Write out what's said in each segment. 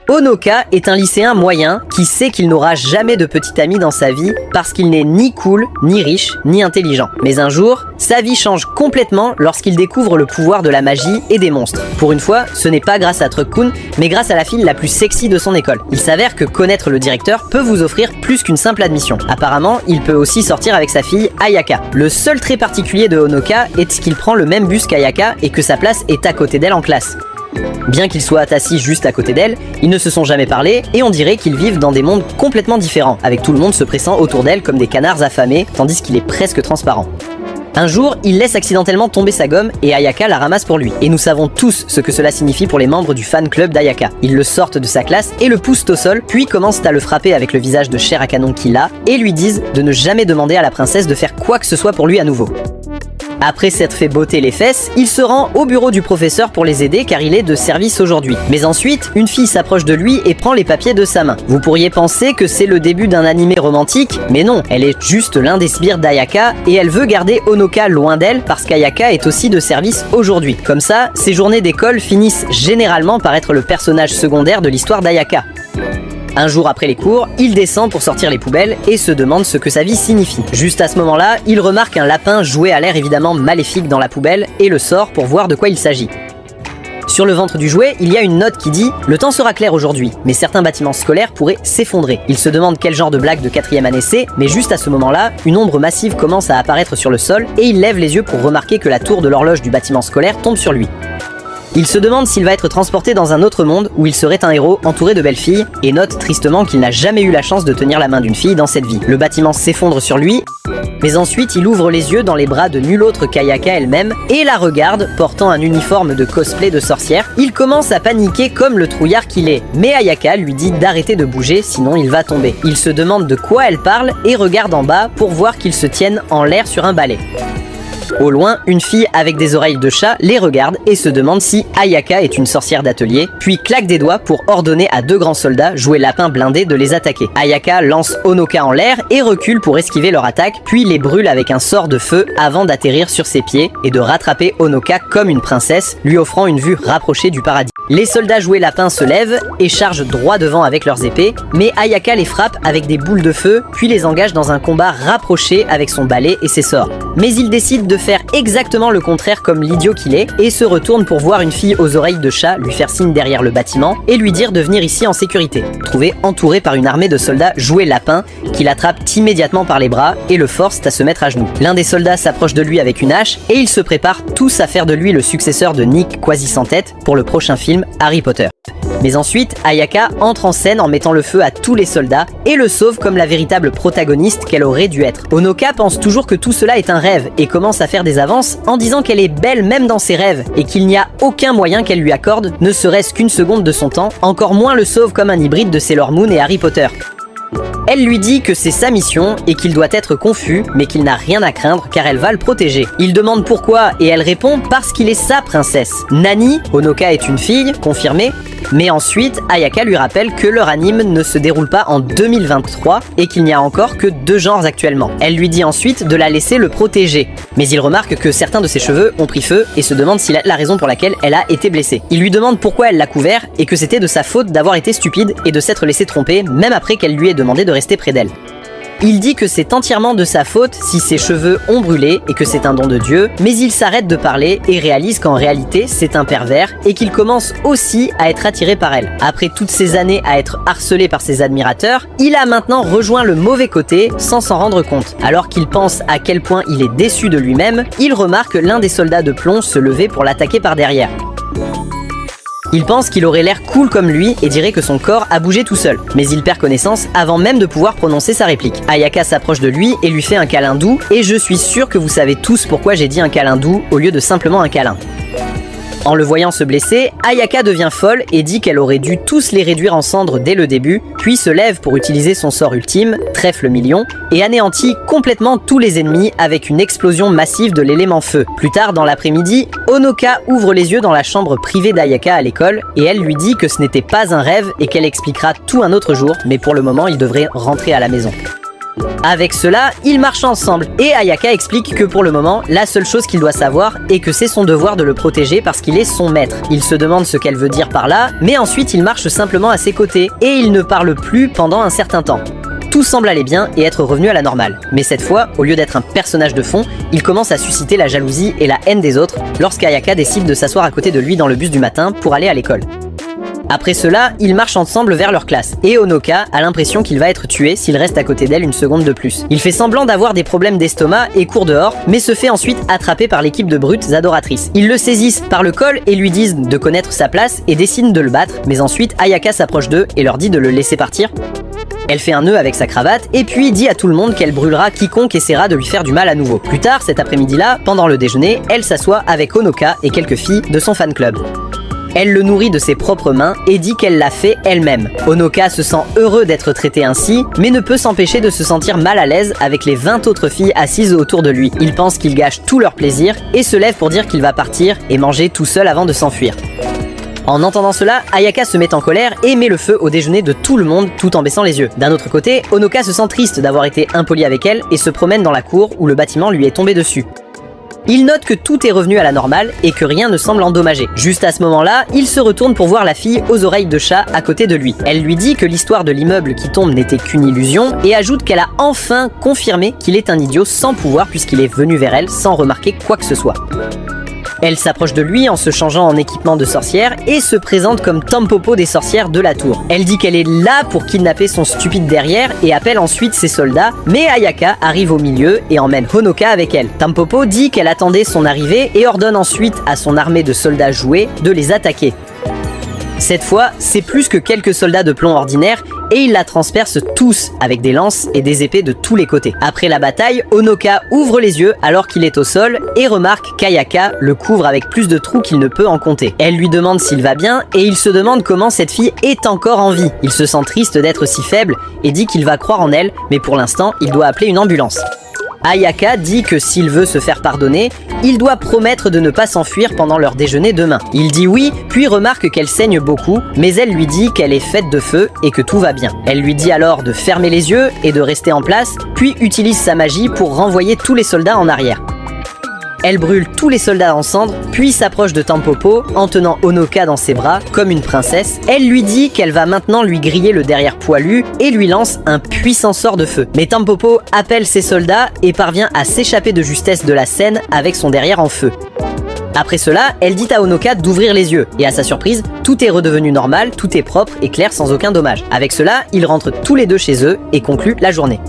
Honoka est un lycéen moyen qui sait qu'il n'aura jamais de petit ami dans sa vie parce qu'il n'est ni cool, ni riche, ni intelligent. Mais un jour, sa vie change complètement lorsqu'il découvre le pouvoir de la magie et des monstres. Pour une fois, ce n'est pas grâce à Truck-kun, mais grâce à la fille la plus sexy de son école. Il s'avère que connaître le directeur peut vous offrir plus qu'une simple admission. Apparemment, il peut aussi sortir avec sa fille Ayaka. Le seul trait particulier de Honoka est qu'il prend le même bus qu'Ayaka et que sa place est à côté d'elle en classe. Bien qu'ils soient assis juste à côté d'elle, ils ne se sont jamais parlé et on dirait qu'ils vivent dans des mondes complètement différents, avec tout le monde se pressant autour d'elle comme des canards affamés, tandis qu'il est presque transparent. Un jour, il laisse accidentellement tomber sa gomme et Ayaka la ramasse pour lui. Et nous savons tous ce que cela signifie pour les membres du fan club d'Ayaka. Ils le sortent de sa classe et le poussent au sol, puis commencent à le frapper avec le visage de chair à canon qu'il a et lui disent de ne jamais demander à la princesse de faire quoi que ce soit pour lui à nouveau. Après s'être fait botter les fesses, il se rend au bureau du professeur pour les aider car il est de service aujourd'hui. Mais ensuite, une fille s'approche de lui et prend les papiers de sa main. Vous pourriez penser que c'est le début d'un animé romantique, mais non, elle est juste l'un des sbires d'Ayaka et elle veut garder Honoka loin d'elle parce qu'Ayaka est aussi de service aujourd'hui. Comme ça, ses journées d'école finissent généralement par être le personnage secondaire de l'histoire d'Ayaka. Un jour après les cours, il descend pour sortir les poubelles et se demande ce que sa vie signifie. Juste à ce moment-là, il remarque un lapin jouet à l'air évidemment maléfique dans la poubelle et le sort pour voir de quoi il s'agit. Sur le ventre du jouet, il y a une note qui dit « Le temps sera clair aujourd'hui, mais certains bâtiments scolaires pourraient s'effondrer ». Il se demande quel genre de blague de 4e année c'est, mais juste à ce moment-là, une ombre massive commence à apparaître sur le sol et il lève les yeux pour remarquer que la tour de l'horloge du bâtiment scolaire tombe sur lui. Il se demande s'il va être transporté dans un autre monde où il serait un héros entouré de belles filles et note tristement qu'il n'a jamais eu la chance de tenir la main d'une fille dans cette vie. Le bâtiment s'effondre sur lui, mais ensuite il ouvre les yeux dans les bras de nul autre qu'Ayaka elle-même et la regarde portant un uniforme de cosplay de sorcière. Il commence à paniquer comme le trouillard qu'il est, mais Ayaka lui dit d'arrêter de bouger sinon il va tomber. Il se demande de quoi elle parle et regarde en bas pour voir qu'ils se tiennent en l'air sur un balai. Au loin, une fille avec des oreilles de chat les regarde et se demande si Ayaka est une sorcière d'atelier, puis claque des doigts pour ordonner à deux grands soldats joués lapins blindés de les attaquer. Ayaka lance Honoka en l'air et recule pour esquiver leur attaque, puis les brûle avec un sort de feu avant d'atterrir sur ses pieds et de rattraper Honoka comme une princesse, lui offrant une vue rapprochée du paradis. Les soldats joués lapins se lèvent et chargent droit devant avec leurs épées, mais Ayaka les frappe avec des boules de feu, puis les engage dans un combat rapproché avec son balai et ses sorts. Mais il décide de faire exactement le contraire comme l'idiot qu'il est, et se retourne pour voir une fille aux oreilles de chat lui faire signe derrière le bâtiment et lui dire de venir ici en sécurité. Trouvé entouré par une armée de soldats joués lapins qui l'attrapent immédiatement par les bras et le forcent à se mettre à genoux. L'un des soldats s'approche de lui avec une hache et ils se préparent tous à faire de lui le successeur de Nick quasi sans tête pour le prochain film Harry Potter. Mais ensuite, Ayaka entre en scène en mettant le feu à tous les soldats et le sauve comme la véritable protagoniste qu'elle aurait dû être. Honoka pense toujours que tout cela est un rêve et commence à faire des avances en disant qu'elle est belle même dans ses rêves et qu'il n'y a aucun moyen qu'elle lui accorde ne serait-ce qu'une seconde de son temps, encore moins le sauve comme un hybride de Sailor Moon et Harry Potter. Elle lui dit que c'est sa mission et qu'il doit être confus, mais qu'il n'a rien à craindre car elle va le protéger. Il demande pourquoi et elle répond parce qu'il est sa princesse. Nani, Honoka est une fille, confirmée, mais ensuite Ayaka lui rappelle que leur anime ne se déroule pas en 2023 et qu'il n'y a encore que 2 genres actuellement. Elle lui dit ensuite de la laisser le protéger, mais il remarque que certains de ses cheveux ont pris feu et se demande si la raison pour laquelle elle a été blessée. Il lui demande pourquoi elle l'a couvert et que c'était de sa faute d'avoir été stupide et de s'être laissé tromper même après qu'elle lui ait demandé de rester près d'elle. Il dit que c'est entièrement de sa faute si ses cheveux ont brûlé et que c'est un don de Dieu, mais il s'arrête de parler et réalise qu'en réalité c'est un pervers et qu'il commence aussi à être attiré par elle. Après toutes ces années à être harcelé par ses admirateurs, il a maintenant rejoint le mauvais côté sans s'en rendre compte. Alors qu'il pense à quel point il est déçu de lui-même, il remarque l'un des soldats de plomb se lever pour l'attaquer par derrière. Il pense qu'il aurait l'air cool comme lui et dirait que son corps a bougé tout seul. Mais il perd connaissance avant même de pouvoir prononcer sa réplique. Ayaka s'approche de lui et lui fait un câlin doux, et je suis sûr que vous savez tous pourquoi j'ai dit un câlin doux au lieu de simplement un câlin. En le voyant se blesser, Ayaka devient folle et dit qu'elle aurait dû tous les réduire en cendres dès le début, puis se lève pour utiliser son sort ultime, Trèfle Million, et anéantit complètement tous les ennemis avec une explosion massive de l'élément feu. Plus tard dans l'après-midi, Honoka ouvre les yeux dans la chambre privée d'Ayaka à l'école et elle lui dit que ce n'était pas un rêve et qu'elle expliquera tout un autre jour, mais pour le moment il devrait rentrer à la maison. Avec cela, ils marchent ensemble et Ayaka explique que pour le moment, la seule chose qu'il doit savoir est que c'est son devoir de le protéger parce qu'il est son maître. Il se demande ce qu'elle veut dire par là, mais ensuite il marche simplement à ses côtés et il ne parle plus pendant un certain temps. Tout semble aller bien et être revenu à la normale. Mais cette fois, au lieu d'être un personnage de fond, il commence à susciter la jalousie et la haine des autres lorsqu'Ayaka décide de s'asseoir à côté de lui dans le bus du matin pour aller à l'école. Après cela, ils marchent ensemble vers leur classe, et Honoka a l'impression qu'il va être tué s'il reste à côté d'elle une seconde de plus. Il fait semblant d'avoir des problèmes d'estomac et court dehors, mais se fait ensuite attraper par l'équipe de brutes adoratrices. Ils le saisissent par le col et lui disent de connaître sa place et décident de le battre, mais ensuite Ayaka s'approche d'eux et leur dit de le laisser partir. Elle fait un nœud avec sa cravate et puis dit à tout le monde qu'elle brûlera quiconque essaiera de lui faire du mal à nouveau. Plus tard, cet après-midi-là, pendant le déjeuner, elle s'assoit avec Honoka et quelques filles de son fan club. Elle le nourrit de ses propres mains et dit qu'elle l'a fait elle-même. Honoka se sent heureux d'être traité ainsi, mais ne peut s'empêcher de se sentir mal à l'aise avec les 20 autres filles assises autour de lui. Il pense qu'il gâche tout leur plaisir et se lève pour dire qu'il va partir et manger tout seul avant de s'enfuir. En entendant cela, Ayaka se met en colère et met le feu au déjeuner de tout le monde tout en baissant les yeux. D'un autre côté, Honoka se sent triste d'avoir été impoli avec elle et se promène dans la cour où le bâtiment lui est tombé dessus. Il note que tout est revenu à la normale et que rien ne semble endommagé. Juste à ce moment-là, il se retourne pour voir la fille aux oreilles de chat à côté de lui. Elle lui dit que l'histoire de l'immeuble qui tombe n'était qu'une illusion et ajoute qu'elle a enfin confirmé qu'il est un idiot sans pouvoir puisqu'il est venu vers elle sans remarquer quoi que ce soit. Elle s'approche de lui en se changeant en équipement de sorcière et se présente comme Tampopo des sorcières de la tour. Elle dit qu'elle est là pour kidnapper son stupide derrière et appelle ensuite ses soldats, mais Ayaka arrive au milieu et emmène Honoka avec elle. Tampopo dit qu'elle attendait son arrivée et ordonne ensuite à son armée de soldats joués de les attaquer. Cette fois, c'est plus que quelques soldats de plomb ordinaires et ils la transpercent tous avec des lances et des épées de tous les côtés. Après la bataille, Honoka ouvre les yeux alors qu'il est au sol et remarque qu'Ayaka le couvre avec plus de trous qu'il ne peut en compter. Elle lui demande s'il va bien et il se demande comment cette fille est encore en vie. Il se sent triste d'être si faible et dit qu'il va croire en elle, mais pour l'instant, il doit appeler une ambulance. Ayaka dit que s'il veut se faire pardonner, il doit promettre de ne pas s'enfuir pendant leur déjeuner demain. Il dit oui, puis remarque qu'elle saigne beaucoup, mais elle lui dit qu'elle est faite de feu et que tout va bien. Elle lui dit alors de fermer les yeux et de rester en place, puis utilise sa magie pour renvoyer tous les soldats en arrière. Elle brûle tous les soldats en cendres, puis s'approche de Tampopo en tenant Honoka dans ses bras comme une princesse. Elle lui dit qu'elle va maintenant lui griller le derrière poilu et lui lance un puissant sort de feu. Mais Tampopo appelle ses soldats et parvient à s'échapper de justesse de la scène avec son derrière en feu. Après cela, elle dit à Honoka d'ouvrir les yeux, et à sa surprise, tout est redevenu normal, tout est propre et clair sans aucun dommage. Avec cela, ils rentrent tous les deux chez eux et concluent la journée.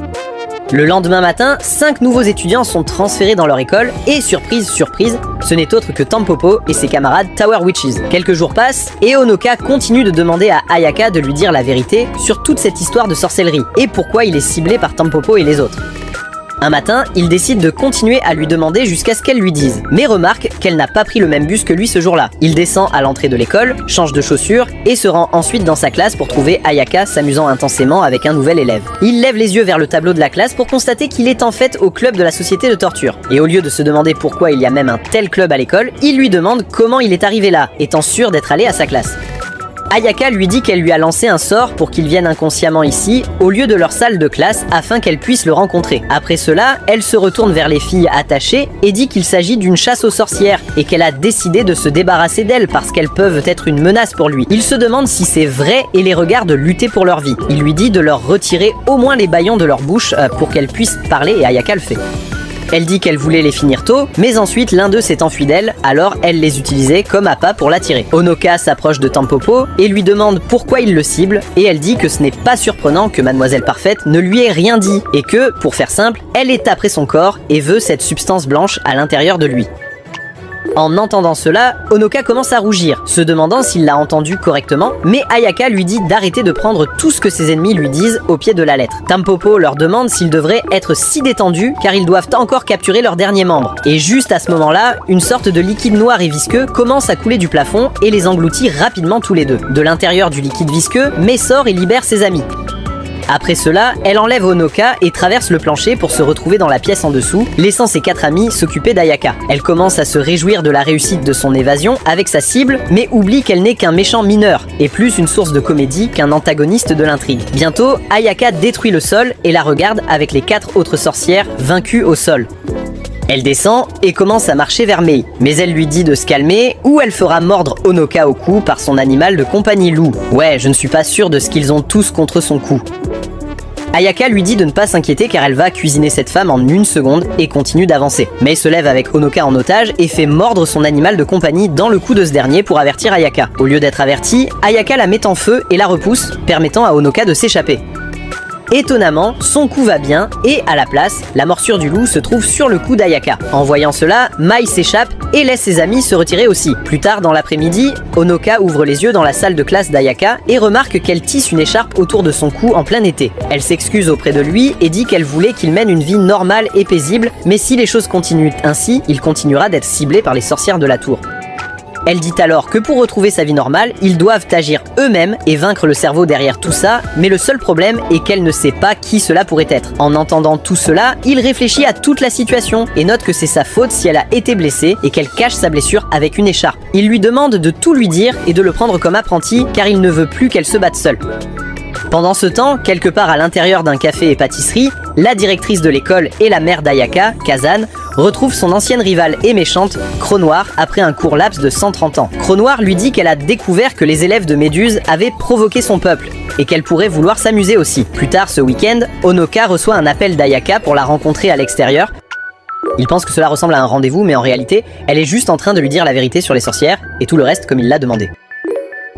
Le lendemain matin, 5 nouveaux étudiants sont transférés dans leur école et surprise, surprise, ce n'est autre que Tampopo et ses camarades Tower Witches. Quelques jours passent et Honoka continue de demander à Ayaka de lui dire la vérité sur toute cette histoire de sorcellerie et pourquoi il est ciblé par Tampopo et les autres. Un matin, il décide de continuer à lui demander jusqu'à ce qu'elle lui dise, mais remarque qu'elle n'a pas pris le même bus que lui ce jour-là. Il descend à l'entrée de l'école, change de chaussures et se rend ensuite dans sa classe pour trouver Ayaka s'amusant intensément avec un nouvel élève. Il lève les yeux vers le tableau de la classe pour constater qu'il est en fait au club de la société de torture. Et au lieu de se demander pourquoi il y a même un tel club à l'école, il lui demande comment il est arrivé là, étant sûr d'être allé à sa classe. Ayaka lui dit qu'elle lui a lancé un sort pour qu'il vienne inconsciemment ici, au lieu de leur salle de classe, afin qu'elle puisse le rencontrer. Après cela, elle se retourne vers les filles attachées et dit qu'il s'agit d'une chasse aux sorcières et qu'elle a décidé de se débarrasser d'elles parce qu'elles peuvent être une menace pour lui. Il se demande si c'est vrai et les regarde lutter pour leur vie. Il lui dit de leur retirer au moins les bâillons de leur bouche pour qu'elles puissent parler et Ayaka le fait. Elle dit qu'elle voulait les finir tôt, mais ensuite l'un d'eux s'est enfui d'elle, alors elle les utilisait comme appât pour l'attirer. Honoka s'approche de Tampopo et lui demande pourquoi il le cible, et elle dit que ce n'est pas surprenant que Mademoiselle Parfaite ne lui ait rien dit, et que, pour faire simple, elle est après son corps et veut cette substance blanche à l'intérieur de lui. En entendant cela, Honoka commence à rougir, se demandant s'il l'a entendu correctement, mais Ayaka lui dit d'arrêter de prendre tout ce que ses ennemis lui disent au pied de la lettre. Tampopo leur demande s'ils devraient être si détendus car ils doivent encore capturer leur dernier membre. Et juste à ce moment-là, une sorte de liquide noir et visqueux commence à couler du plafond et les engloutit rapidement tous les deux. De l'intérieur du liquide visqueux, May sort et libère ses amis. Après cela, elle enlève Honoka et traverse le plancher pour se retrouver dans la pièce en dessous, laissant ses 4 amis s'occuper d'Ayaka. Elle commence à se réjouir de la réussite de son évasion avec sa cible, mais oublie qu'elle n'est qu'un méchant mineur, et plus une source de comédie qu'un antagoniste de l'intrigue. Bientôt, Ayaka détruit le sol et la regarde avec les 4 autres sorcières vaincues au sol. Elle descend et commence à marcher vers Mei, mais elle lui dit de se calmer ou elle fera mordre Honoka au cou par son animal de compagnie loup. Ouais, je ne suis pas sûr de ce qu'ils ont tous contre son cou. Ayaka lui dit de ne pas s'inquiéter car elle va cuisiner cette femme en 1 seconde et continue d'avancer. Mei se lève avec Honoka en otage et fait mordre son animal de compagnie dans le cou de ce dernier pour avertir Ayaka. Au lieu d'être avertie, Ayaka la met en feu et la repousse, permettant à Honoka de s'échapper. Étonnamment, son coup va bien et à la place, la morsure du loup se trouve sur le cou d'Ayaka. En voyant cela, Mai s'échappe et laisse ses amis se retirer aussi. Plus tard dans l'après-midi, Honoka ouvre les yeux dans la salle de classe d'Ayaka et remarque qu'elle tisse une écharpe autour de son cou en plein été. Elle s'excuse auprès de lui et dit qu'elle voulait qu'il mène une vie normale et paisible, mais si les choses continuent ainsi, il continuera d'être ciblé par les sorcières de la tour. Elle dit alors que pour retrouver sa vie normale, ils doivent agir eux-mêmes et vaincre le cerveau derrière tout ça, mais le seul problème est qu'elle ne sait pas qui cela pourrait être. En entendant tout cela, il réfléchit à toute la situation et note que c'est sa faute si elle a été blessée et qu'elle cache sa blessure avec une écharpe. Il lui demande de tout lui dire et de le prendre comme apprenti car il ne veut plus qu'elle se batte seule. Pendant ce temps, quelque part à l'intérieur d'un café et pâtisserie, la directrice de l'école et la mère d'Ayaka, Kazan, retrouve son ancienne rivale et méchante, Cronoir, après un court laps de 130 ans. Cronoir lui dit qu'elle a découvert que les élèves de Méduse avaient provoqué son peuple, et qu'elle pourrait vouloir s'amuser aussi. Plus tard ce week-end, Honoka reçoit un appel d'Ayaka pour la rencontrer à l'extérieur. Il pense que cela ressemble à un rendez-vous, mais en réalité, elle est juste en train de lui dire la vérité sur les sorcières, et tout le reste comme il l'a demandé.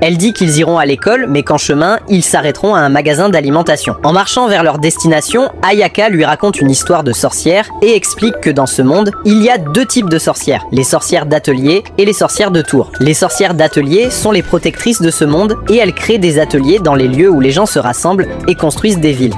Elle dit qu'ils iront à l'école, mais qu'en chemin, ils s'arrêteront à un magasin d'alimentation. En marchant vers leur destination, Ayaka lui raconte une histoire de sorcière et explique que dans ce monde, il y a 2 types de sorcières, les sorcières d'atelier et les sorcières de tour. Les sorcières d'atelier sont les protectrices de ce monde et elles créent des ateliers dans les lieux où les gens se rassemblent et construisent des villes.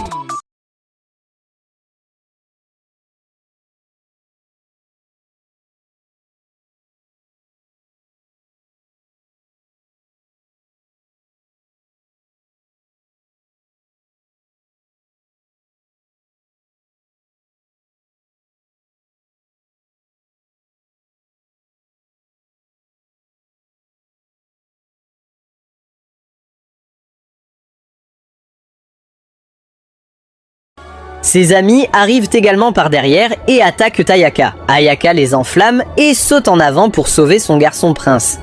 Ses amis arrivent également par derrière et attaquent Ayaka. Ayaka les enflamme et saute en avant pour sauver son garçon prince.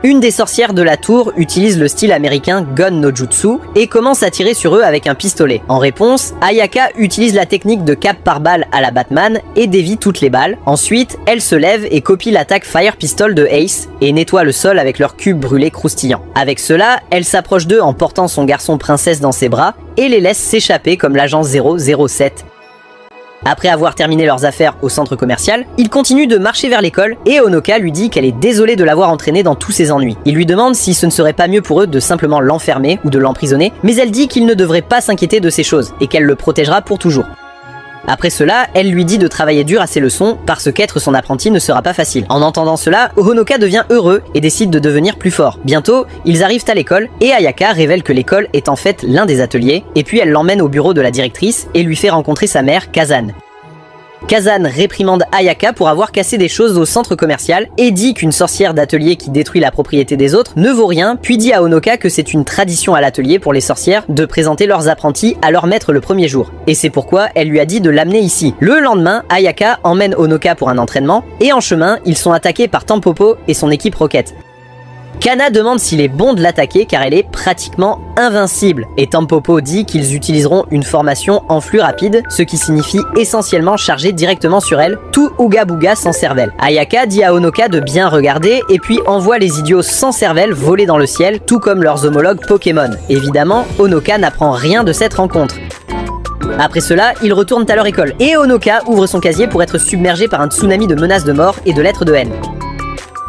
Une des sorcières de la tour utilise le style américain Gun no Jutsu et commence à tirer sur eux avec un pistolet. En réponse, Ayaka utilise la technique de cap par balle à la Batman et dévie toutes les balles. Ensuite, elle se lève et copie l'attaque Fire Pistol de Ace et nettoie le sol avec leur cube brûlé croustillant. Avec cela, elle s'approche d'eux en portant son garçon princesse dans ses bras et les laisse s'échapper comme l'agent 007. Après avoir terminé leurs affaires au centre commercial, ils continuent de marcher vers l'école et Honoka lui dit qu'elle est désolée de l'avoir entraîné dans tous ses ennuis. Il lui demande si ce ne serait pas mieux pour eux de simplement l'enfermer ou de l'emprisonner, mais elle dit qu'il ne devrait pas s'inquiéter de ces choses et qu'elle le protégera pour toujours. Après cela, elle lui dit de travailler dur à ses leçons parce qu'être son apprenti ne sera pas facile. En entendant cela, Honoka devient heureux et décide de devenir plus fort. Bientôt, ils arrivent à l'école et Ayaka révèle que l'école est en fait l'un des ateliers et puis elle l'emmène au bureau de la directrice et lui fait rencontrer sa mère, Kazan. Kazan réprimande Ayaka pour avoir cassé des choses au centre commercial et dit qu'une sorcière d'atelier qui détruit la propriété des autres ne vaut rien, puis dit à Honoka que c'est une tradition à l'atelier pour les sorcières de présenter leurs apprentis à leur maître le premier jour. Et c'est pourquoi elle lui a dit de l'amener ici. Le lendemain, Ayaka emmène Honoka pour un entraînement et en chemin, ils sont attaqués par Tampopo et son équipe Rocket. Kana demande s'il est bon de l'attaquer car elle est pratiquement invincible. Et Tampopo dit qu'ils utiliseront une formation en flux rapide, ce qui signifie essentiellement charger directement sur elle, tout Ooga Booga sans cervelle. Ayaka dit à Honoka de bien regarder et puis envoie les idiots sans cervelle voler dans le ciel, tout comme leurs homologues Pokémon. Évidemment, Honoka n'apprend rien de cette rencontre. Après cela, ils retournent à leur école et Honoka ouvre son casier pour être submergé par un tsunami de menaces de mort et de lettres de haine.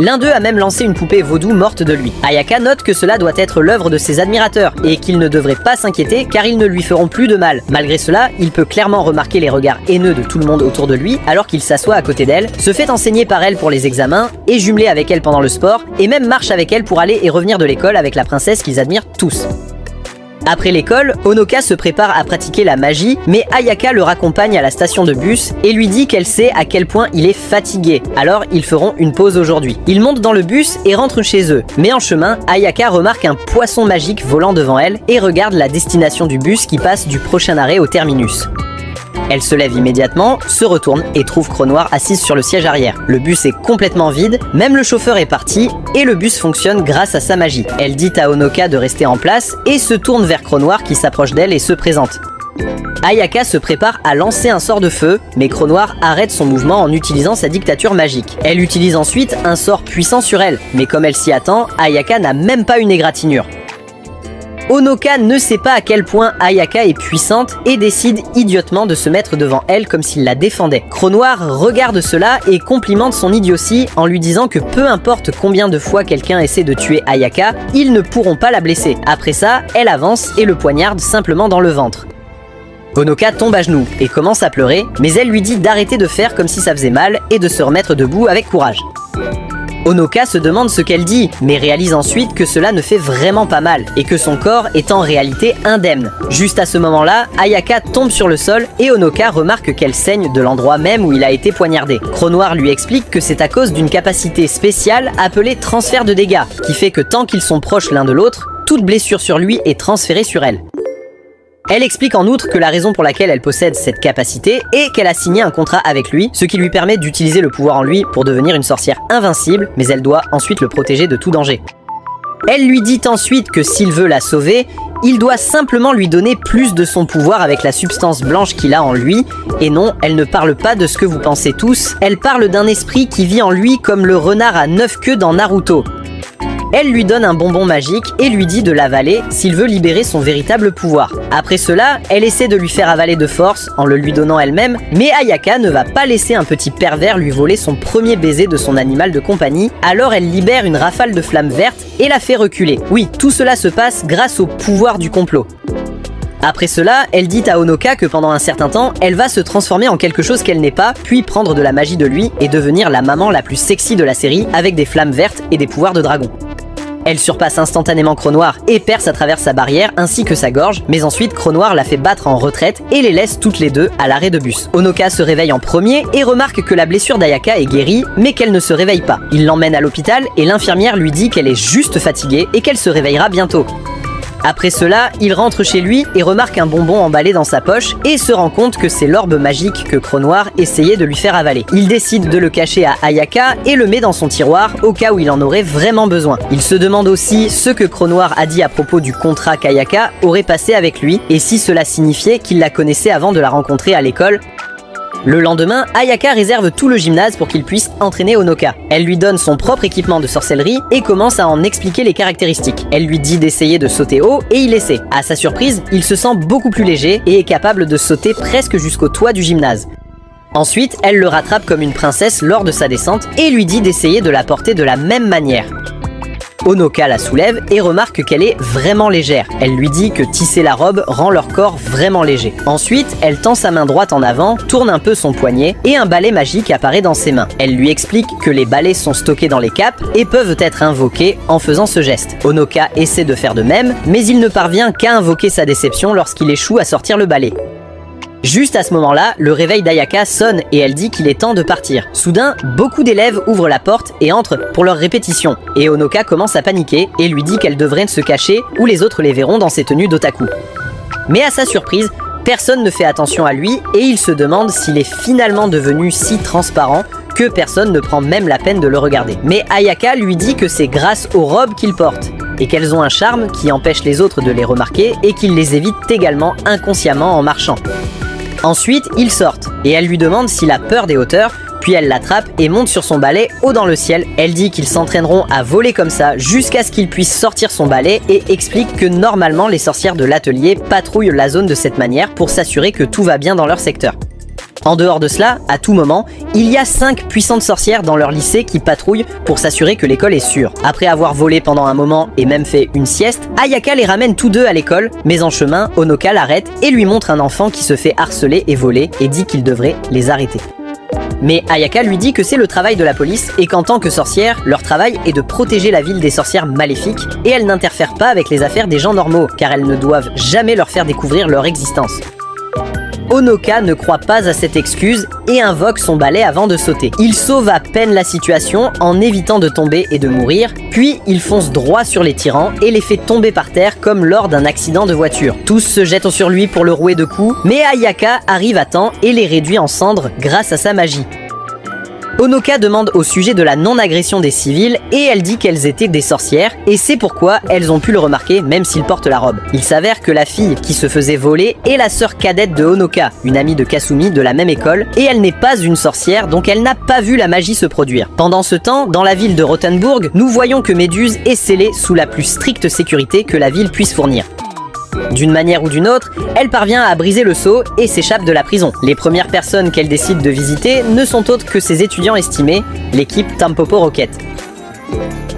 L'un d'eux a même lancé une poupée vaudou morte de lui. Ayaka note que cela doit être l'œuvre de ses admirateurs et qu'ils ne devraient pas s'inquiéter car ils ne lui feront plus de mal. Malgré cela, il peut clairement remarquer les regards haineux de tout le monde autour de lui alors qu'il s'assoit à côté d'elle, se fait enseigner par elle pour les examens, est jumelé avec elle pendant le sport et même marche avec elle pour aller et revenir de l'école avec la princesse qu'ils admirent tous. Après l'école, Honoka se prépare à pratiquer la magie, mais Ayaka le raccompagne à la station de bus et lui dit qu'elle sait à quel point il est fatigué, alors ils feront une pause aujourd'hui. Ils montent dans le bus et rentrent chez eux, mais en chemin, Ayaka remarque un poisson magique volant devant elle et regarde la destination du bus qui passe du prochain arrêt au terminus. Elle se lève immédiatement, se retourne et trouve Cronoir assise sur le siège arrière. Le bus est complètement vide, même le chauffeur est parti et le bus fonctionne grâce à sa magie. Elle dit à Honoka de rester en place et se tourne vers Cronoir qui s'approche d'elle et se présente. Ayaka se prépare à lancer un sort de feu, mais Cronoir arrête son mouvement en utilisant sa dictature magique. Elle utilise ensuite un sort puissant sur elle, mais comme elle s'y attend, Ayaka n'a même pas une égratignure. Honoka ne sait pas à quel point Ayaka est puissante et décide idiotement de se mettre devant elle comme s'il la défendait. Cronoir regarde cela et complimente son idiotie en lui disant que peu importe combien de fois quelqu'un essaie de tuer Ayaka, ils ne pourront pas la blesser. Après ça, elle avance et le poignarde simplement dans le ventre. Honoka tombe à genoux et commence à pleurer, mais elle lui dit d'arrêter de faire comme si ça faisait mal et de se remettre debout avec courage. Honoka se demande ce qu'elle dit, mais réalise ensuite que cela ne fait vraiment pas mal et que son corps est en réalité indemne. Juste à ce moment-là, Ayaka tombe sur le sol et Honoka remarque qu'elle saigne de l'endroit même où il a été poignardé. Cronoir lui explique que c'est à cause d'une capacité spéciale appelée transfert de dégâts, qui fait que tant qu'ils sont proches l'un de l'autre, toute blessure sur lui est transférée sur elle. Elle explique en outre que la raison pour laquelle elle possède cette capacité est qu'elle a signé un contrat avec lui, ce qui lui permet d'utiliser le pouvoir en lui pour devenir une sorcière invincible, mais elle doit ensuite le protéger de tout danger. Elle lui dit ensuite que s'il veut la sauver, il doit simplement lui donner plus de son pouvoir avec la substance blanche qu'il a en lui, et non, elle ne parle pas de ce que vous pensez tous, elle parle d'un esprit qui vit en lui comme le renard à 9 queues dans Naruto. Elle lui donne un bonbon magique et lui dit de l'avaler s'il veut libérer son véritable pouvoir. Après cela, elle essaie de lui faire avaler de force en le lui donnant elle-même, mais Ayaka ne va pas laisser un petit pervers lui voler son premier baiser de son animal de compagnie, alors elle libère une rafale de flammes vertes et la fait reculer. Oui, tout cela se passe grâce au pouvoir du complot. Après cela, elle dit à Honoka que pendant un certain temps, elle va se transformer en quelque chose qu'elle n'est pas, puis prendre de la magie de lui et devenir la maman la plus sexy de la série avec des flammes vertes et des pouvoirs de dragon. Elle surpasse instantanément Cronoir et perce à travers sa barrière ainsi que sa gorge, mais ensuite Cronoir la fait battre en retraite et les laisse toutes les deux à l'arrêt de bus. Honoka se réveille en premier et remarque que la blessure d'Ayaka est guérie, mais qu'elle ne se réveille pas. Il l'emmène à l'hôpital et l'infirmière lui dit qu'elle est juste fatiguée et qu'elle se réveillera bientôt. Après cela, il rentre chez lui et remarque un bonbon emballé dans sa poche et se rend compte que c'est l'orbe magique que Cronoir essayait de lui faire avaler. Il décide de le cacher à Ayaka et le met dans son tiroir au cas où il en aurait vraiment besoin. Il se demande aussi ce que Cronoir a dit à propos du contrat qu'Ayaka aurait passé avec lui et si cela signifiait qu'il la connaissait avant de la rencontrer à l'école. Le lendemain, Ayaka réserve tout le gymnase pour qu'il puisse entraîner Honoka. Elle lui donne son propre équipement de sorcellerie et commence à en expliquer les caractéristiques. Elle lui dit d'essayer de sauter haut et il essaie. À sa surprise, il se sent beaucoup plus léger et est capable de sauter presque jusqu'au toit du gymnase. Ensuite, elle le rattrape comme une princesse lors de sa descente et lui dit d'essayer de la porter de la même manière. Honoka la soulève et remarque qu'elle est vraiment légère. Elle lui dit que tisser la robe rend leur corps vraiment léger. Ensuite, elle tend sa main droite en avant, tourne un peu son poignet et un balai magique apparaît dans ses mains. Elle lui explique que les balais sont stockés dans les capes et peuvent être invoqués en faisant ce geste. Honoka essaie de faire de même, mais il ne parvient qu'à invoquer sa déception lorsqu'il échoue à sortir le balai. Juste à ce moment-là, le réveil d'Ayaka sonne et elle dit qu'il est temps de partir. Soudain, beaucoup d'élèves ouvrent la porte et entrent pour leur répétition. Et Honoka commence à paniquer et lui dit qu'elle devrait se cacher ou les autres les verront dans ses tenues d'otaku. Mais à sa surprise, personne ne fait attention à lui et il se demande s'il est finalement devenu si transparent que personne ne prend même la peine de le regarder. Mais Ayaka lui dit que c'est grâce aux robes qu'il porte et qu'elles ont un charme qui empêche les autres de les remarquer et qu'il les évite également inconsciemment en marchant. Ensuite, ils sortent et elle lui demande s'il a peur des hauteurs, puis elle l'attrape et monte sur son balai haut dans le ciel. Elle dit qu'ils s'entraîneront à voler comme ça jusqu'à ce qu'il puisse sortir son balai et explique que normalement les sorcières de l'atelier patrouillent la zone de cette manière pour s'assurer que tout va bien dans leur secteur. En dehors de cela, à tout moment, il y a 5 puissantes sorcières dans leur lycée qui patrouillent pour s'assurer que l'école est sûre. Après avoir volé pendant un moment et même fait une sieste, Ayaka les ramène tous deux à l'école, mais en chemin, Honoka l'arrête et lui montre un enfant qui se fait harceler et voler et dit qu'il devrait les arrêter. Mais Ayaka lui dit que c'est le travail de la police et qu'en tant que sorcière, leur travail est de protéger la ville des sorcières maléfiques et elles n'interfèrent pas avec les affaires des gens normaux, car elles ne doivent jamais leur faire découvrir leur existence. Honoka ne croit pas à cette excuse et invoque son balai avant de sauter. Il sauve à peine la situation en évitant de tomber et de mourir, puis il fonce droit sur les tyrans et les fait tomber par terre comme lors d'un accident de voiture. Tous se jettent sur lui pour le rouer de coups, mais Ayaka arrive à temps et les réduit en cendres grâce à sa magie. Honoka demande au sujet de la non-agression des civils et elle dit qu'elles étaient des sorcières et c'est pourquoi elles ont pu le remarquer même s'ils portent la robe. Il s'avère que la fille qui se faisait voler est la sœur cadette de Honoka, une amie de Kasumi de la même école, et elle n'est pas une sorcière donc elle n'a pas vu la magie se produire. Pendant ce temps, dans la ville de Rothenburg, nous voyons que Méduse est scellée sous la plus stricte sécurité que la ville puisse fournir. D'une manière ou d'une autre, elle parvient à briser le sceau et s'échappe de la prison. Les premières personnes qu'elle décide de visiter ne sont autres que ses étudiants estimés, l'équipe Tampopo Rocket.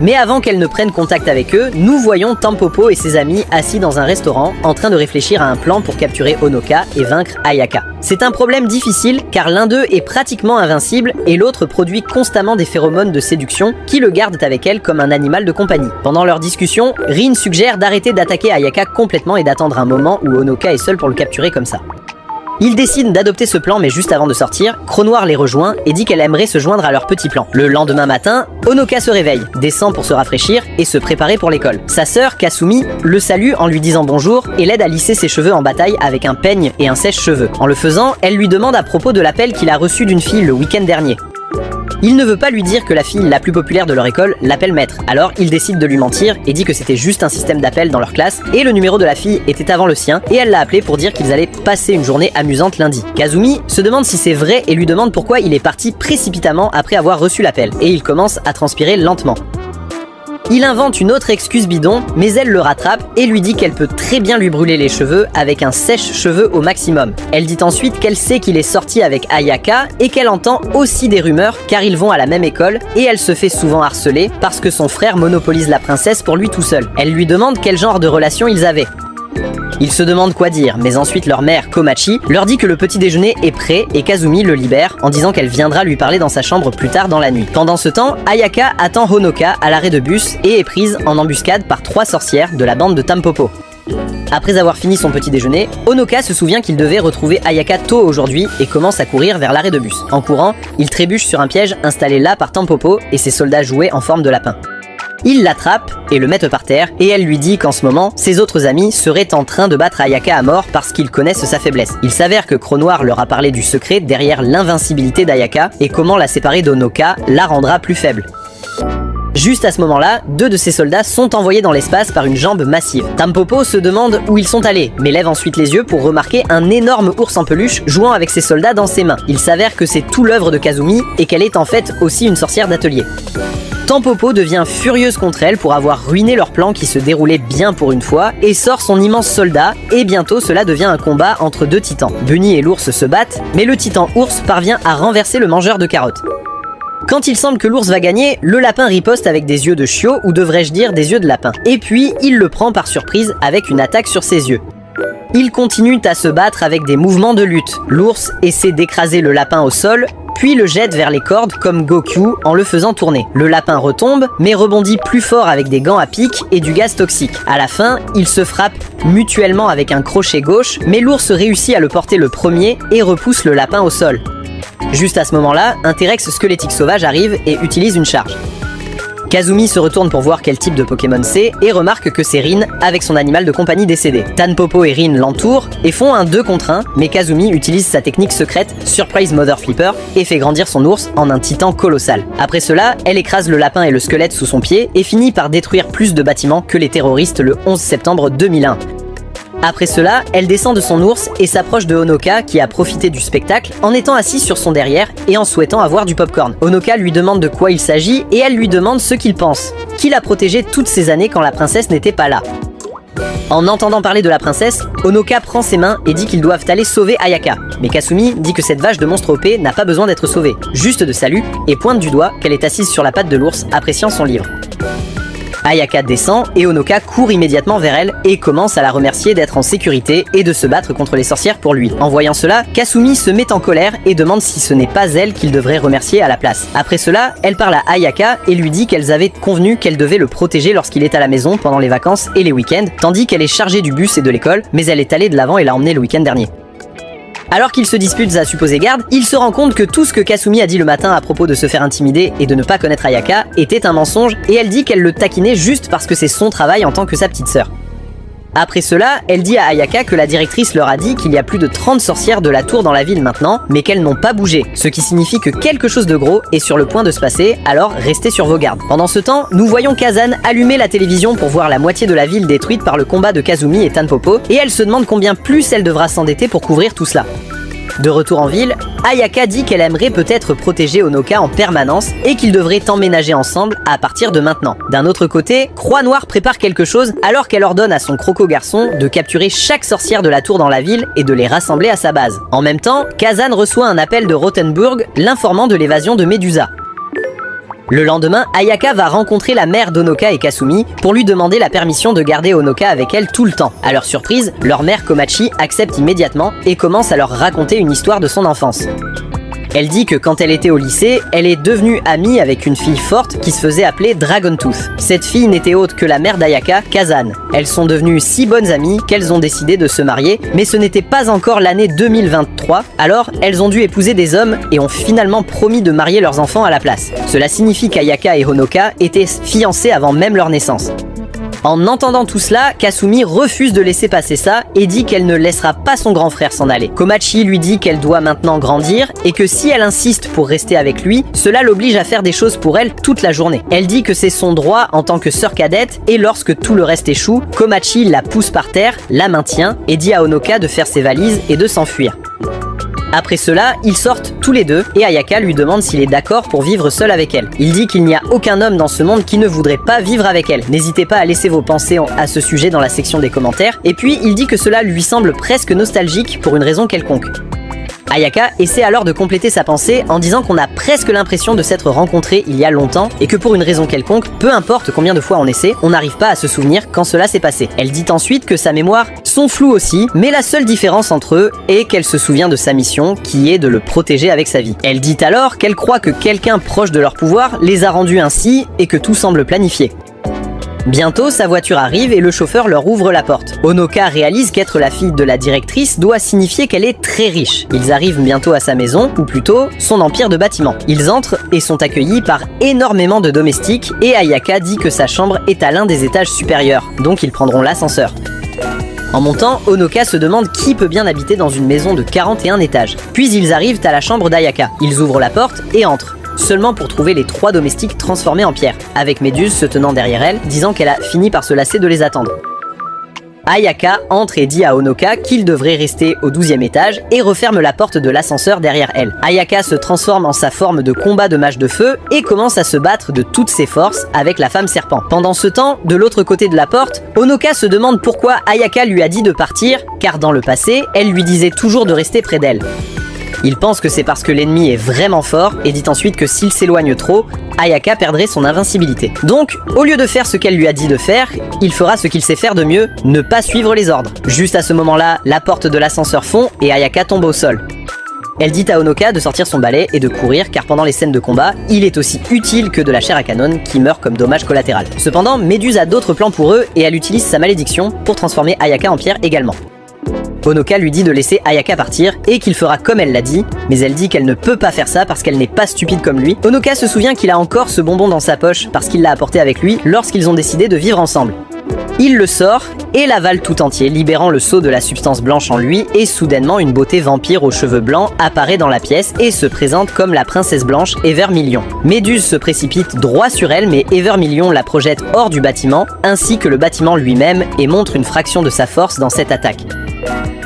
Mais avant qu'elle ne prenne contact avec eux, nous voyons Tampopo et ses amis assis dans un restaurant en train de réfléchir à un plan pour capturer Honoka et vaincre Ayaka. C'est un problème difficile car l'un d'eux est pratiquement invincible et l'autre produit constamment des phéromones de séduction qui le gardent avec elle comme un animal de compagnie. Pendant leur discussion, Rin suggère d'arrêter d'attaquer Ayaka complètement et d'attendre un moment où Honoka est seul pour le capturer comme ça. Ils décident d'adopter ce plan mais juste avant de sortir, Cronoir les rejoint et dit qu'elle aimerait se joindre à leur petit plan. Le lendemain matin, Honoka se réveille, descend pour se rafraîchir et se préparer pour l'école. Sa sœur, Kasumi, le salue en lui disant bonjour et l'aide à lisser ses cheveux en bataille avec un peigne et un sèche-cheveux. En le faisant, elle lui demande à propos de l'appel qu'il a reçu d'une fille le week-end dernier. Il ne veut pas lui dire que la fille la plus populaire de leur école l'appelle maître, alors il décide de lui mentir et dit que c'était juste un système d'appel dans leur classe et le numéro de la fille était avant le sien et elle l'a appelé pour dire qu'ils allaient passer une journée amusante lundi. Kazumi se demande si c'est vrai et lui demande pourquoi il est parti précipitamment après avoir reçu l'appel et il commence à transpirer lentement. Il invente une autre excuse bidon, mais elle le rattrape et lui dit qu'elle peut très bien lui brûler les cheveux avec un sèche-cheveux au maximum. Elle dit ensuite qu'elle sait qu'il est sorti avec Ayaka et qu'elle entend aussi des rumeurs car ils vont à la même école et elle se fait souvent harceler parce que son frère monopolise la princesse pour lui tout seul. Elle lui demande quel genre de relation ils avaient. Ils se demandent quoi dire, mais ensuite leur mère, Komachi, leur dit que le petit déjeuner est prêt et Kazumi le libère en disant qu'elle viendra lui parler dans sa chambre plus tard dans la nuit. Pendant ce temps, Ayaka attend Honoka à l'arrêt de bus et est prise en embuscade par 3 sorcières de la bande de Tampopo. Après avoir fini son petit déjeuner, Honoka se souvient qu'il devait retrouver Ayaka tôt aujourd'hui et commence à courir vers l'arrêt de bus. En courant, il trébuche sur un piège installé là par Tampopo et ses soldats joués en forme de lapin. Ils l'attrapent et le mettent par terre et elle lui dit qu'en ce moment, ses autres amis seraient en train de battre Ayaka à mort parce qu'ils connaissent sa faiblesse. Il s'avère que Cronoir leur a parlé du secret derrière l'invincibilité d'Ayaka et comment la séparer d'Honoka la rendra plus faible. Juste à ce moment-là, 2 de ses soldats sont envoyés dans l'espace par une jambe massive. Tampopo se demande où ils sont allés, mais lève ensuite les yeux pour remarquer un énorme ours en peluche jouant avec ses soldats dans ses mains. Il s'avère que c'est tout l'œuvre de Kazumi et qu'elle est en fait aussi une sorcière d'atelier. Tampopo devient furieuse contre elle pour avoir ruiné leur plan qui se déroulait bien pour une fois et sort son immense soldat et bientôt cela devient un combat entre 2 titans. Bunny et l'ours se battent, mais le titan ours parvient à renverser le mangeur de carottes. Quand il semble que l'ours va gagner, le lapin riposte avec des yeux de chiot ou devrais-je dire des yeux de lapin. Et puis il le prend par surprise avec une attaque sur ses yeux. Ils continuent à se battre avec des mouvements de lutte. L'ours essaie d'écraser le lapin au sol, puis le jette vers les cordes comme Goku en le faisant tourner. Le lapin retombe, mais rebondit plus fort avec des gants à pic et du gaz toxique. À la fin, ils se frappent mutuellement avec un crochet gauche, mais l'ours réussit à le porter le premier et repousse le lapin au sol. Juste à ce moment-là, un T-Rex squelettique sauvage arrive et utilise une charge. Kazumi se retourne pour voir quel type de Pokémon c'est et remarque que c'est Rin avec son animal de compagnie décédé. Tampopo et Rin l'entourent et font un 2 contre 1, mais Kazumi utilise sa technique secrète Surprise Mother Flipper et fait grandir son ours en un titan colossal. Après cela, elle écrase le lapin et le squelette sous son pied et finit par détruire plus de bâtiments que les terroristes le 11 septembre 2001. Après cela, elle descend de son ours et s'approche de Honoka qui a profité du spectacle en étant assise sur son derrière et en souhaitant avoir du popcorn. Honoka lui demande de quoi il s'agit et elle lui demande ce qu'il pense, qu'il a protégé toutes ces années quand la princesse n'était pas là. En entendant parler de la princesse, Honoka prend ses mains et dit qu'ils doivent aller sauver Ayaka. Mais Kasumi dit que cette vache de monstre OP n'a pas besoin d'être sauvée, juste de salut, et pointe du doigt qu'elle est assise sur la patte de l'ours appréciant son livre. Ayaka descend et Honoka court immédiatement vers elle et commence à la remercier d'être en sécurité et de se battre contre les sorcières pour lui. En voyant cela, Kasumi se met en colère et demande si ce n'est pas elle qu'il devrait remercier à la place. Après cela, elle parle à Ayaka et lui dit qu'elles avaient convenu qu'elle devait le protéger lorsqu'il est à la maison pendant les vacances et les week-ends, tandis qu'elle est chargée du bus et de l'école, mais elle est allée de l'avant et l'a emmené le week-end dernier. Alors qu'ils se disputent sa supposée garde, il se rend compte que tout ce que Kasumi a dit le matin à propos de se faire intimider et de ne pas connaître Ayaka était un mensonge, et elle dit qu'elle le taquinait juste parce que c'est son travail en tant que sa petite sœur. Après cela, elle dit à Ayaka que la directrice leur a dit qu'il y a plus de 30 sorcières de la tour dans la ville maintenant, mais qu'elles n'ont pas bougé, ce qui signifie que quelque chose de gros est sur le point de se passer, alors restez sur vos gardes. Pendant ce temps, nous voyons Kazan allumer la télévision pour voir la moitié de la ville détruite par le combat de Kazumi et Tanpopo, et elle se demande combien plus elle devra s'endetter pour couvrir tout cela. De retour en ville, Ayaka dit qu'elle aimerait peut-être protéger Honoka en permanence et qu'ils devraient emménager ensemble à partir de maintenant. D'un autre côté, Croix Noire prépare quelque chose alors qu'elle ordonne à son croco-garçon de capturer chaque sorcière de la tour dans la ville et de les rassembler à sa base. En même temps, Kazan reçoit un appel de Rothenburg l'informant de l'évasion de Medusa. Le lendemain, Ayaka va rencontrer la mère d'Honoka et Kasumi pour lui demander la permission de garder Honoka avec elle tout le temps. À leur surprise, leur mère Komachi accepte immédiatement et commence à leur raconter une histoire de son enfance. Elle dit que quand elle était au lycée, elle est devenue amie avec une fille forte qui se faisait appeler Dragontooth. Cette fille n'était autre que la mère d'Ayaka, Kazan. Elles sont devenues si bonnes amies qu'elles ont décidé de se marier, mais ce n'était pas encore l'année 2023, alors elles ont dû épouser des hommes et ont finalement promis de marier leurs enfants à la place. Cela signifie qu'Ayaka et Honoka étaient fiancés avant même leur naissance. En entendant tout cela, Kasumi refuse de laisser passer ça et dit qu'elle ne laissera pas son grand frère s'en aller. Komachi lui dit qu'elle doit maintenant grandir et que si elle insiste pour rester avec lui, cela l'oblige à faire des choses pour elle toute la journée. Elle dit que c'est son droit en tant que sœur cadette et lorsque tout le reste échoue, Komachi la pousse par terre, la maintient et dit à Honoka de faire ses valises et de s'enfuir. Après cela, ils sortent tous les deux et Ayaka lui demande s'il est d'accord pour vivre seul avec elle. Il dit qu'il n'y a aucun homme dans ce monde qui ne voudrait pas vivre avec elle. N'hésitez pas à laisser vos pensées à ce sujet dans la section des commentaires. Et puis, il dit que cela lui semble presque nostalgique pour une raison quelconque. Ayaka essaie alors de compléter sa pensée en disant qu'on a presque l'impression de s'être rencontrés il y a longtemps et que pour une raison quelconque, peu importe combien de fois on essaie, on n'arrive pas à se souvenir quand cela s'est passé. Elle dit ensuite que sa mémoire sont floues aussi, mais la seule différence entre eux est qu'elle se souvient de sa mission qui est de le protéger avec sa vie. Elle dit alors qu'elle croit que quelqu'un proche de leur pouvoir les a rendus ainsi et que tout semble planifié. Bientôt, sa voiture arrive et le chauffeur leur ouvre la porte. Honoka réalise qu'être la fille de la directrice doit signifier qu'elle est très riche. Ils arrivent bientôt à sa maison, ou plutôt son empire de bâtiments. Ils entrent et sont accueillis par énormément de domestiques et Ayaka dit que sa chambre est à l'un des étages supérieurs, donc ils prendront l'ascenseur. En montant, Honoka se demande qui peut bien habiter dans une maison de 41 étages. Puis ils arrivent à la chambre d'Ayaka. Ils ouvrent la porte et entrent, seulement pour trouver les 3 domestiques transformés en pierre, avec Méduse se tenant derrière elle, disant qu'elle a fini par se lasser de les attendre. Ayaka entre et dit à Honoka qu'il devrait rester au 12e étage et referme la porte de l'ascenseur derrière elle. Ayaka se transforme en sa forme de combat de mage de feu et commence à se battre de toutes ses forces avec la femme serpent. Pendant ce temps, de l'autre côté de la porte, Honoka se demande pourquoi Ayaka lui a dit de partir, car dans le passé, elle lui disait toujours de rester près d'elle. Il pense que c'est parce que l'ennemi est vraiment fort et dit ensuite que s'il s'éloigne trop, Ayaka perdrait son invincibilité. Donc, au lieu de faire ce qu'elle lui a dit de faire, il fera ce qu'il sait faire de mieux, ne pas suivre les ordres. Juste à ce moment-là, la porte de l'ascenseur fond et Ayaka tombe au sol. Elle dit à Honoka de sortir son balai et de courir car pendant les scènes de combat, il est aussi utile que de la chair à canon qui meurt comme dommage collatéral. Cependant, Méduse a d'autres plans pour eux et elle utilise sa malédiction pour transformer Ayaka en pierre également. Honoka lui dit de laisser Ayaka partir et qu'il fera comme elle l'a dit, mais elle dit qu'elle ne peut pas faire ça parce qu'elle n'est pas stupide comme lui. Honoka se souvient qu'il a encore ce bonbon dans sa poche parce qu'il l'a apporté avec lui lorsqu'ils ont décidé de vivre ensemble. Il le sort et l'avale tout entier, libérant le sceau de la substance blanche en lui et soudainement une beauté vampire aux cheveux blancs apparaît dans la pièce et se présente comme la princesse blanche Evermillion. Méduse se précipite droit sur elle mais Evermillion la projette hors du bâtiment ainsi que le bâtiment lui-même et montre une fraction de sa force dans cette attaque.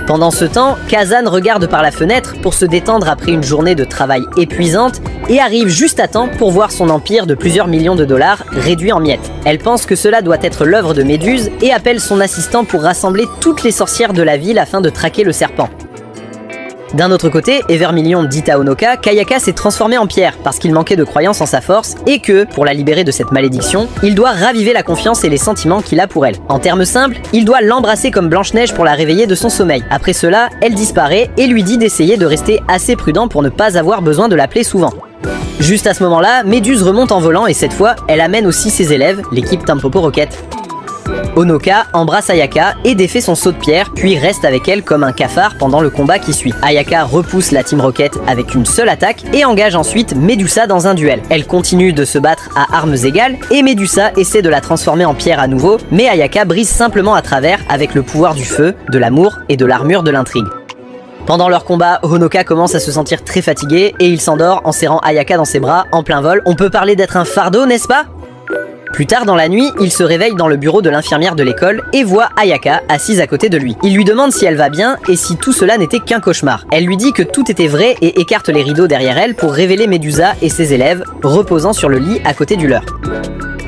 Pendant ce temps, Kazan regarde par la fenêtre pour se détendre après une journée de travail épuisante et arrive juste à temps pour voir son empire de plusieurs millions de dollars réduit en miettes. Elle pense que cela doit être l'œuvre de Méduse et appelle son assistant pour rassembler toutes les sorcières de la ville afin de traquer le serpent. D'un autre côté, Evermillion dit à Honoka qu'Ayaka s'est transformé en pierre parce qu'il manquait de croyance en sa force et que, pour la libérer de cette malédiction, il doit raviver la confiance et les sentiments qu'il a pour elle. En termes simples, il doit l'embrasser comme Blanche-Neige pour la réveiller de son sommeil. Après cela, elle disparaît et lui dit d'essayer de rester assez prudent pour ne pas avoir besoin de l'appeler souvent. Juste à ce moment-là, Méduse remonte en volant et cette fois, elle amène aussi ses élèves, l'équipe Tampopo Rocket. Honoka embrasse Ayaka et défait son saut de pierre, puis reste avec elle comme un cafard pendant le combat qui suit. Ayaka repousse la Team Rocket avec une seule attaque et engage ensuite Medusa dans un duel. Elle continue de se battre à armes égales et Medusa essaie de la transformer en pierre à nouveau, mais Ayaka brise simplement à travers avec le pouvoir du feu, de l'amour et de l'armure de l'intrigue. Pendant leur combat, Honoka commence à se sentir très fatigué et il s'endort en serrant Ayaka dans ses bras en plein vol. On peut parler d'être un fardeau, n'est-ce pas ? Plus tard dans la nuit, il se réveille dans le bureau de l'infirmière de l'école et voit Ayaka assise à côté de lui. Il lui demande si elle va bien et si tout cela n'était qu'un cauchemar. Elle lui dit que tout était vrai et écarte les rideaux derrière elle pour révéler Medusa et ses élèves reposant sur le lit à côté du leur.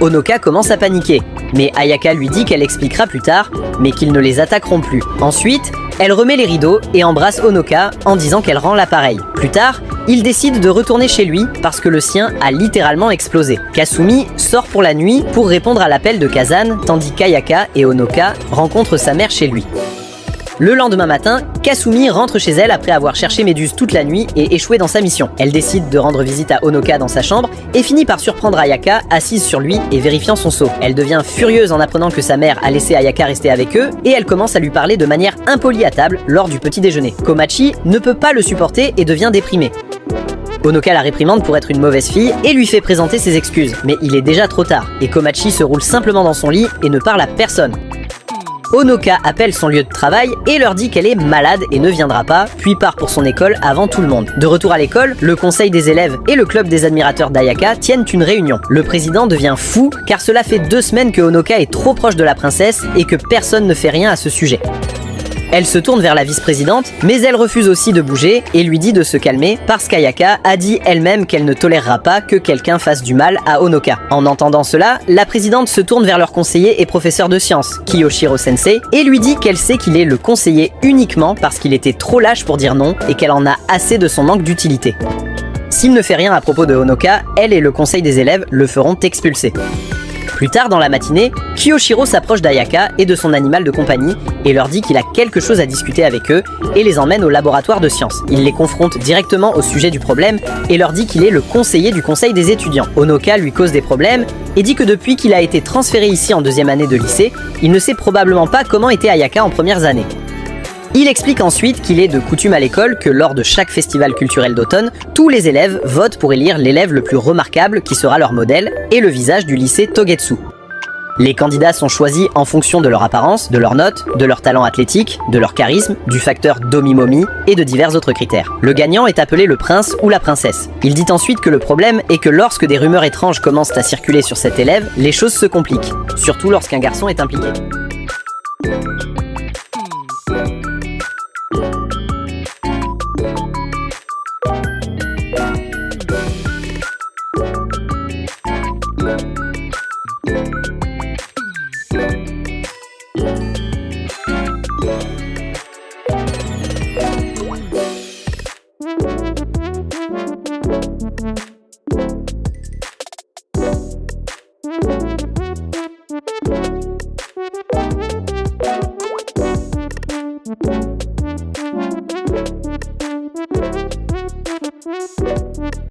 Honoka commence à paniquer, mais Ayaka lui dit qu'elle expliquera plus tard, mais qu'ils ne les attaqueront plus. Ensuite, elle remet les rideaux et embrasse Honoka en disant qu'elle rend l'appareil. Plus tard, il décide de retourner chez lui parce que le sien a littéralement explosé. Kasumi sort pour la nuit pour répondre à l'appel de Kazan, tandis qu'Ayaka et Honoka rencontrent sa mère chez lui. Le lendemain matin, Kasumi rentre chez elle après avoir cherché Méduse toute la nuit et échoué dans sa mission. Elle décide de rendre visite à Honoka dans sa chambre et finit par surprendre Ayaka assise sur lui et vérifiant son sceau. Elle devient furieuse en apprenant que sa mère a laissé Ayaka rester avec eux et elle commence à lui parler de manière impolie à table lors du petit déjeuner. Komachi ne peut pas le supporter et devient déprimé. Honoka la réprimande pour être une mauvaise fille et lui fait présenter ses excuses. Mais il est déjà trop tard et Komachi se roule simplement dans son lit et ne parle à personne. Honoka appelle son lieu de travail et leur dit qu'elle est malade et ne viendra pas, puis part pour son école avant tout le monde. De retour à l'école, le conseil des élèves et le club des admirateurs d'Ayaka tiennent une réunion. Le président devient fou car cela fait 2 semaines que Honoka est trop proche de la princesse et que personne ne fait rien à ce sujet. Elle se tourne vers la vice-présidente, mais elle refuse aussi de bouger et lui dit de se calmer parce qu'Ayaka a dit elle-même qu'elle ne tolérera pas que quelqu'un fasse du mal à Honoka. En entendant cela, la présidente se tourne vers leur conseiller et professeur de sciences, Kiyoshiro Sensei, et lui dit qu'elle sait qu'il est le conseiller uniquement parce qu'il était trop lâche pour dire non et qu'elle en a assez de son manque d'utilité. S'il ne fait rien à propos de Honoka, elle et le conseil des élèves le feront expulser. Plus tard dans la matinée, Kiyoshiro s'approche d'Ayaka et de son animal de compagnie et leur dit qu'il a quelque chose à discuter avec eux et les emmène au laboratoire de sciences. Il les confronte directement au sujet du problème et leur dit qu'il est le conseiller du conseil des étudiants. Honoka lui cause des problèmes et dit que depuis qu'il a été transféré ici en 2e année de lycée, il ne sait probablement pas comment était Ayaka en premières années. Il explique ensuite qu'il est de coutume à l'école que lors de chaque festival culturel d'automne, tous les élèves votent pour élire l'élève le plus remarquable qui sera leur modèle et le visage du lycée Togetsu. Les candidats sont choisis en fonction de leur apparence, de leurs notes, de leur talent athlétique, de leur charisme, du facteur Domimomi et de divers autres critères. Le gagnant est appelé le prince ou la princesse. Il dit ensuite que le problème est que lorsque des rumeurs étranges commencent à circuler sur cet élève, les choses se compliquent, surtout lorsqu'un garçon est impliqué.